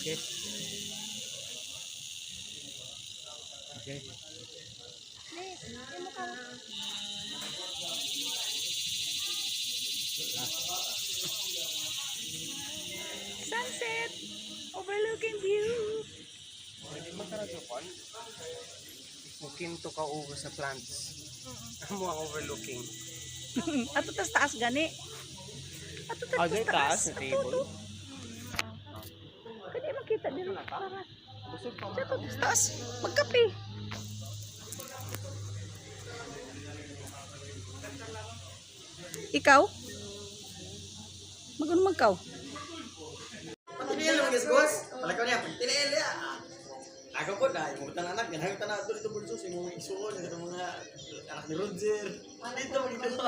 Okay. Okay. Sunset overlooking view. Pwede magkaroon looking to ka over sa plants. Amo ang overlooking. Ato tas taas gani. Ato tas taas. Sa table. Kani makita dito. Para. Busog pa Ato tas taas. Magkape. Ikaw? Magun magkaw. Tinil mo gus. Palakaw niya, tinil ya. Ako po na, yung mga anak, yan hanggang tanah dito bulsos, yung mga isuon, yung mga anak ni Roger. Dito, dito.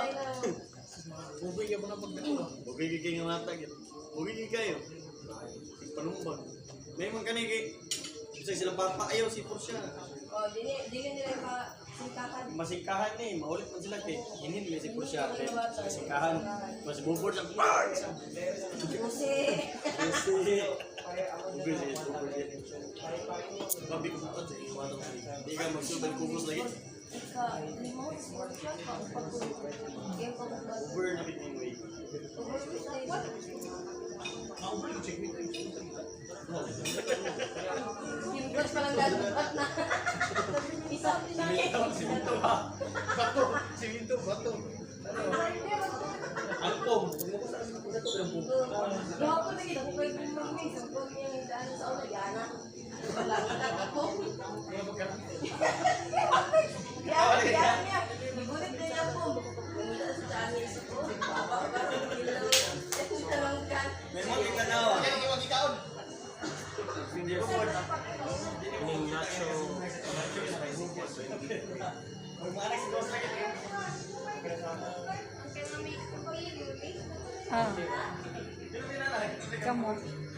Bugay ka mo na pagdito. Bugay ka kayo ng mata. Bugay ka kayo. Panumbang. May mga kanigi. Bisa silang papaayaw si Porsche. Oh, dili nila masingkahan. Masingkahan eh, maulit man sila eh. Hindi nila si Porsche. Masingkahan. Mas bubur sa bang! Kasi Bugay siya, bubur siya. Babi ko sa sa iyo, hindi ka magsubay kubos lagi. Uber na bit yung way. yung bus palang dapat na. Isa Siminto ba? Bato. Siminto, bato. Angkong. Gawin lagi ako kay Mami, sampung yung daan sa ulo yana. Lagi na ako. Yan niya. Gulit din ako. Gumula sa daan sa ko. Baba talangkan. May mga ikanawa. Yung nacho. Mag-maanak si Dos lagi. Ah. Kamu.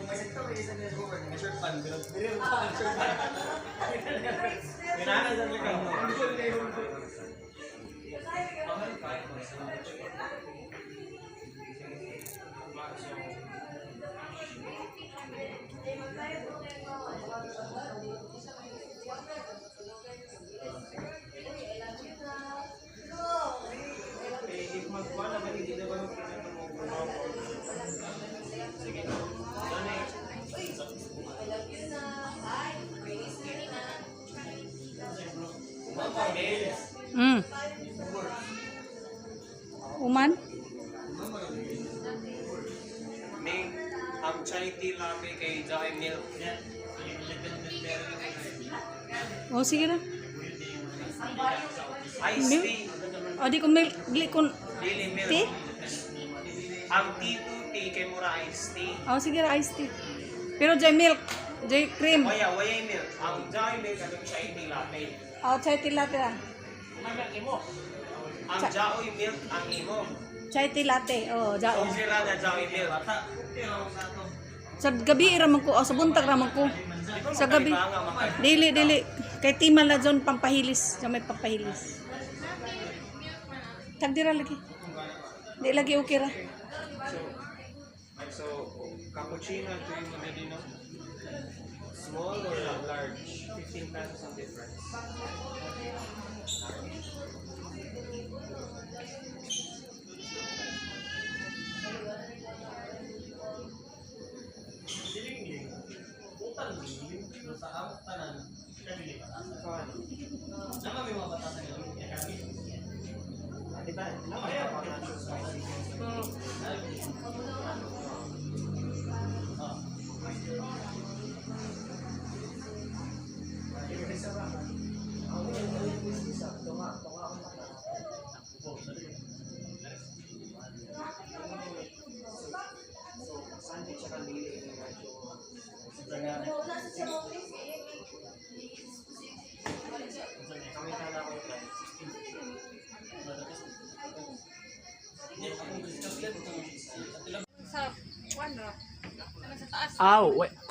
Kung may sektor, may isa niya sa Uber. May shirt pan. Pero ang shirt pan. Minana sa likaw. Uman? May chai tea latte kay Joy Milk. Oh, sige na. Iced Milk? tea. O, di ko milk. Di ko... Daily milk. Tea? Ang tea to tea kay mura iced tea. Oh, sige na, iced tea. Pero Joy milk. Joy cream. Waya milk. Ang Joy Milk at yung chai tea latte. Oh, chai tea latte ah. Ang Joy Milk ang imo. Chai tea latte. Oh, jao. Ang sira na Joy Milk. Sa gabi raman ko. Oh, sa buntag raman ko. Sa gabi. Dili. Kay timan na dyan pampahilis. Sa may pampahilis. Tagdira lagi. Di lagi okay ra. So, cappuccino to yung Medino. Small or large? 15 pesos ang difference.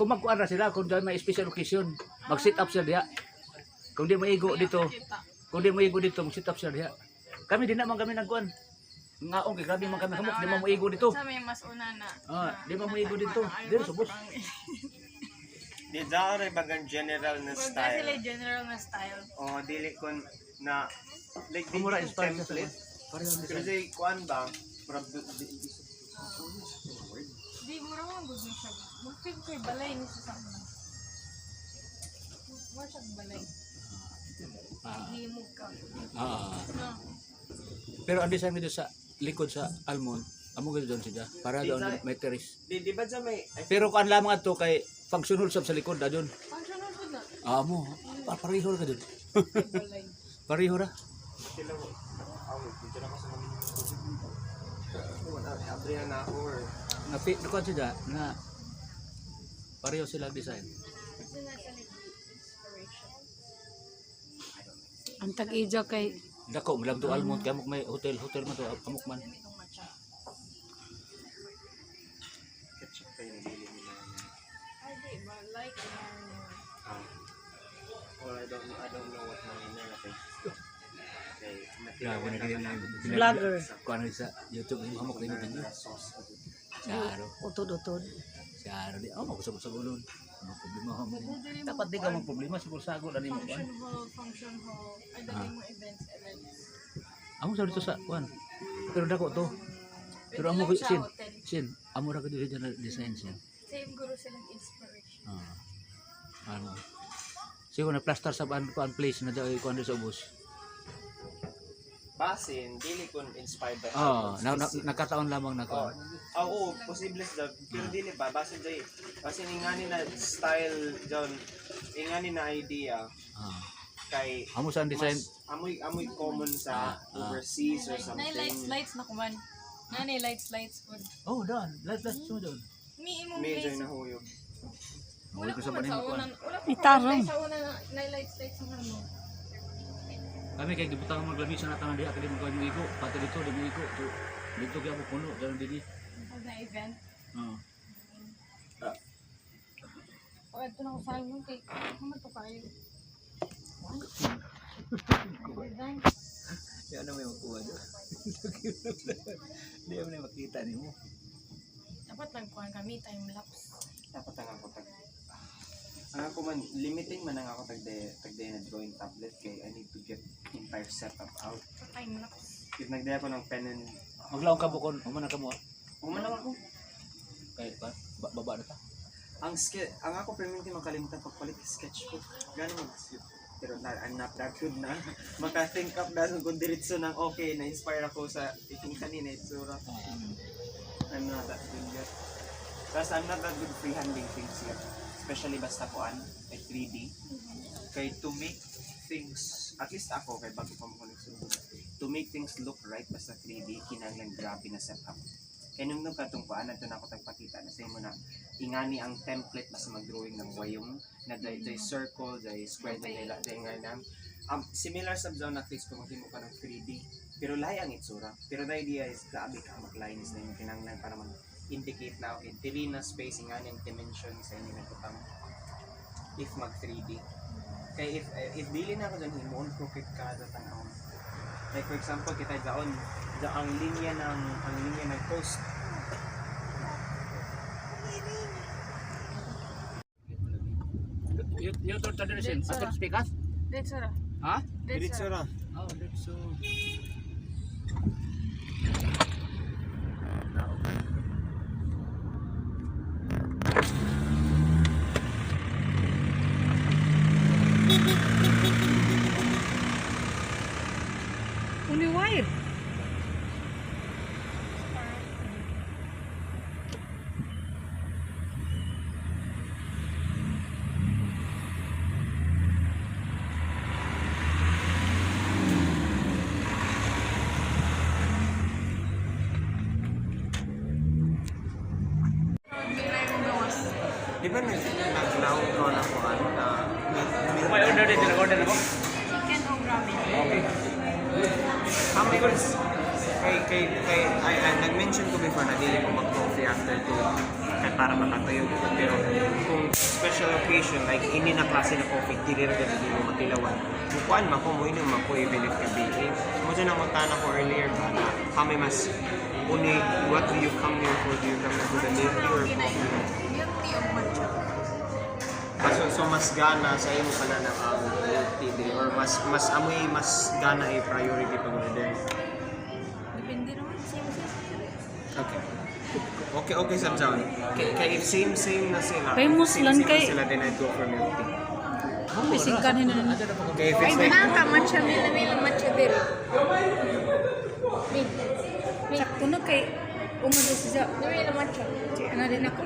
Kung magkuan na sila, kung may special occasion, mag-sit up sila diha. Kung di maigo dito, mag-sit up sila diha. Kami din naman kami nagkuan. Ngaong kay grabe man kami hamok, di man maigo dito. Sa may mas una na. Di man maigo dito. Dito subos. Di dyan rin bagang general na Pag sila style. general na style. O, dili kon na, like, di Kumura yung inspired sa template. Pareho Pero design. di, kuan ba? Di mo naman gusto siya. Mag-feel ko yung balay ni sa sama. Mo siya balay. Ah, Himog ka. ah. No. Pero ang design dito sa likod sa almond, amo gid doon siya para doon may terrace. Di ba dyan may, Pero kuan lamang ato kay functional sab sa likod adon. Ang sunod ko na. Amo, pareho ra ka doon. Balay. Pareho ra. sila mo. Dito na kasi namin yung Adrian na ako or Nakuan siya na pareho sila design. Kasi nasa inspiration. Ang tag-ija kay Dako lang to almond kamok may hotel man to amok man. Itong matcha. ketchup kayo nabili nila. Ay, di ba? Like, Or I don't know what manina natin. Okay, Grabe na ganyan. vlogger. Kuan sa YouTube yung amok din din. sauce. Saro. Utod-utod. Saro di amo ko sa gulon. Ano problema mo? Dapat di ka mo problema siguro sago na nimo kuan. function hall. Ay, dali mo events. Amo sa dito sa kuan. Pero dako to. Pero amo ko sin amo ra ka dito na design sin. Same guru silang inspiration. Ano. Siguro na plaster sa kuan place na daw kuan sa ubos. Basin, dili kun inspired by Nakataon lamang na kuan. Oo, posible sa pero dili ba basin jay basin ingani na style John ingani na idea kay Amo sa design. amoy common sa overseas or Nay something. lights na kuman. Nani lights food. Oh, doon. Let's mo doon. Mi imong Medyo place. nahuyog. Wala ko sa banin ko. Wala ko Itarong. sa una na lights ng ano. Kami kay gibutang maglami sa natang di akademi ko yung iko, pati dito di mo iko. Dito kaya mo puno, dalan didi. Pag na event. Oo. O ito na ko sa inyo kay naman to kayo. Yan na may makuha doon. Hindi mo na makita nimo. Dapat nagkuhan kami time lapse. Dapat ang ako tag ang ako man limiting man ang ako tag na drawing tablet kay I need to get entire setup out. Sa time lapse. If nagdaya ko ng pen and Maglaong ka bukon, umana ka mo. umanaw ako. Kay baba na ta. Ang ako permanently makalimutan pagpalit ng sketchbook. Gano'n mag pero I'm not that good na maka-think up dahil kung diretso ng okay, na-inspire ako sa iting kanina itsura. I'm not that good yet. Plus, I'm not that good freehanding things yet. Especially basta kuan, ay 3D. Kay to make things, at least ako, kay bago pa mo nagsunod, to make things look right basta 3D, kinahanglan grabe na setup. Kaya nung katong kuan, na ako tagpakita na sa mo na ingani ang template basta mag-drawing ng wayong na day circle, day square, day nga nang similar sa zone na case kung mo ka ng 3D. Pero lahi ang itsura. Pero the idea is grabe ka mag-lines na yung kinanglan para mag-indicate na okay, dili na spacing nga yung dimension sa inyo na tutang if mag 3D. Kaya if dili na ako dyan, himoon crooked ka tanawon. Like for example, kita daon ang linya ng post. You told the direction. After speak us? That's all. Ha? Diretso ra. Oh, that's so. Only wire. Di ba nag-now ko na ko May order din, order na mo? Chicken o ramen. Okay. How many words? Nag-mention ko before na dili ko mag-coffee after 2 kaya para makatuyo ko. Pero kung special occasion, like ini na klase na coffee, dili rin hindi mo matilawan. Bukuan man ko, muinom man ko, even if gabi. Mo dyan ang magtana ko earlier ba na kami mas what do you come here for? Do you come here for the milk tea or coffee? Milk tea o matcha. So mas gana sa imo pananaw ang milk tea dili or mas amoy mas gana ay priority pag order. Depende naman. Okay. Okay Sir John. Kay if same na sila. Famous same lang na kay- sila then I'd go for milk tea. Bisikan na. Okay, if Ay, it's like ka matcha, mila matcha diri. Sakto na kay umado siya. Mila matcha. Ano din ako.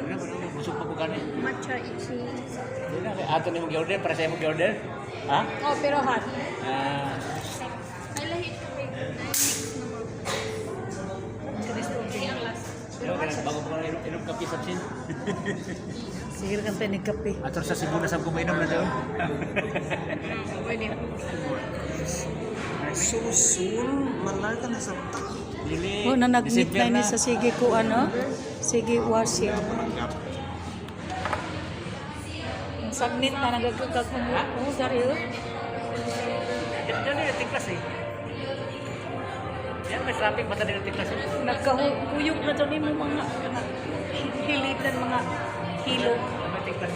Busog pa ko gani. Matcha ichi. Ato ni mo gi-order para sa imo gi-order. Ha? Oh, pero hot. Ah, Ay, lahi siya. Ay, mix naman. Ay, ang last. bago ko inom kape sa sin. Sige kan tayo nagkape. Ato sa Cebu na sab ko mainom na daw. Pwede. so soon, malar ka na sa Dili. Oh, na nag-meet December na ni sa sige ko ano. Sige washing. Sagnit na nagagagag mo. Oh, serious? Yan yung tiklas eh. Yan may traffic basta din tiklas eh. Nagkahuyog na to ni mo mga hilit ng mga hilo. May tiklas.